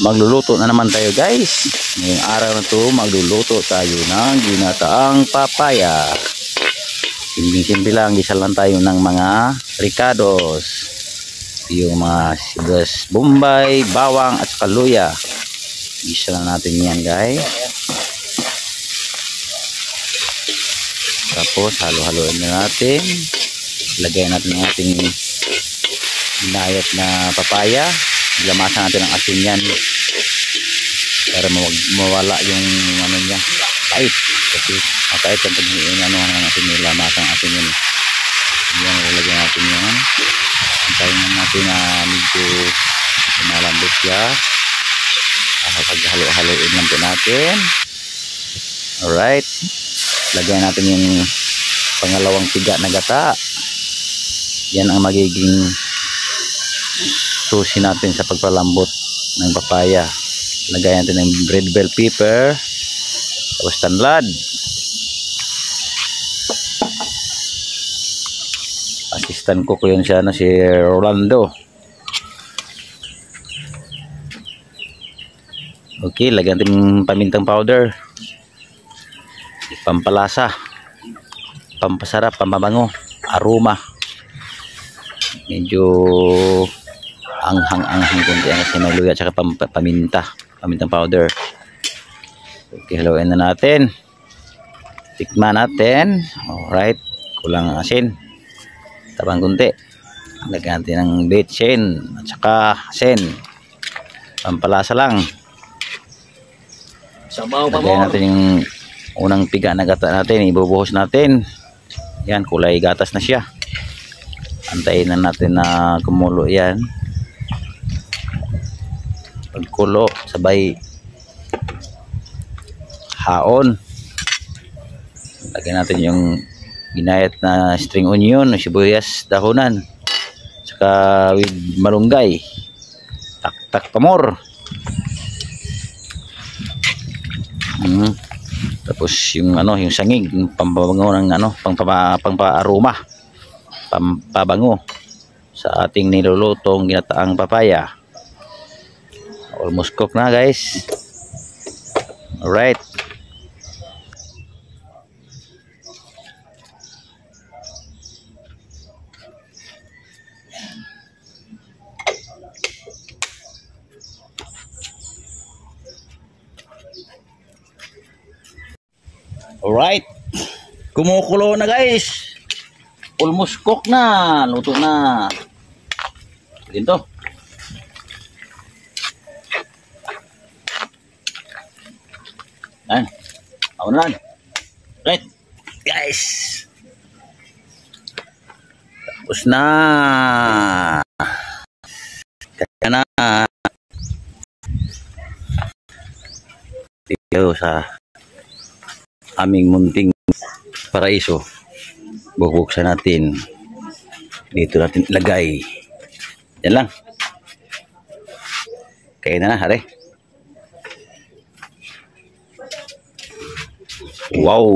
Magluluto na naman tayo guys. Ngayong araw na to magluluto tayo ng ginataang papaya. Simple lang, gisa lang tayo ng mga ricados, yung mga sibuyas bombay, bawang at saka luya. Gisa lang natin yan guys. Tapos halo-haloin na natin. Lagay natin ang ating ginayat na papaya. Lamasan natin ang asin yan para mawala yung ano niya, pait. Kasi mapait ang pag-ano natin nila, lamasan ang asin yan. Yan, lalagyan natin yan. Antayin natin na medyo malambot siya. Halo-haloin lang po natin. Alright, lagyan natin yung pangalawang piga na gata. Yan ang magiging susi natin sa pagpalambot ng papaya. Lagyan natin ng red bell pepper, tapos tanlad, assistant ko yun siya na si Rolando. Okay, lagyan natin pamintang powder, pampalasa, pampasarap, pampabango, aroma. Medyo anghang kunti ang kasi may luya at saka pamintang powder. Okay, haluin na natin. Tikman natin. Alright, kulang ang asin, tabang kunti. Lagyan natin ng betchin at saka asin, pampalasa lang. Lagyan natin yung unang piga na gata natin, ibubuhos natin. Yan, kulay gatas na siya. Antayin na natin na kumulo yan. Pagkulo, sabay haon. Lagyan natin yung ginayat na string onion, sibuyas dahonan, saka with malunggay, taktak pamor. Tapos yung ano, yung sangig, yung pampabango ng ano, pampa-aroma, pampabango sa ating nilulutong ginataang papaya. Almost cooked na guys. Alright. Alright. Kumukulo na guys. Almost cooked na. Luto na. Ganito. Ayan, ako na lang. Right, guys. Tapos na. Kaya na. Dito sa aming munting paraiso. Bubuksan natin. Dito natin ilagay. Yan lang. Kaya na, hare. Wow,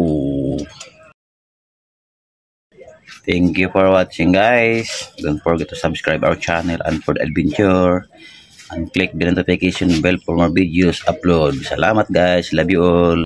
thank you for watching guys. Don't forget to subscribe our channel and for the adventure, and click the notification bell for more videos upload. Salamat guys, love you all.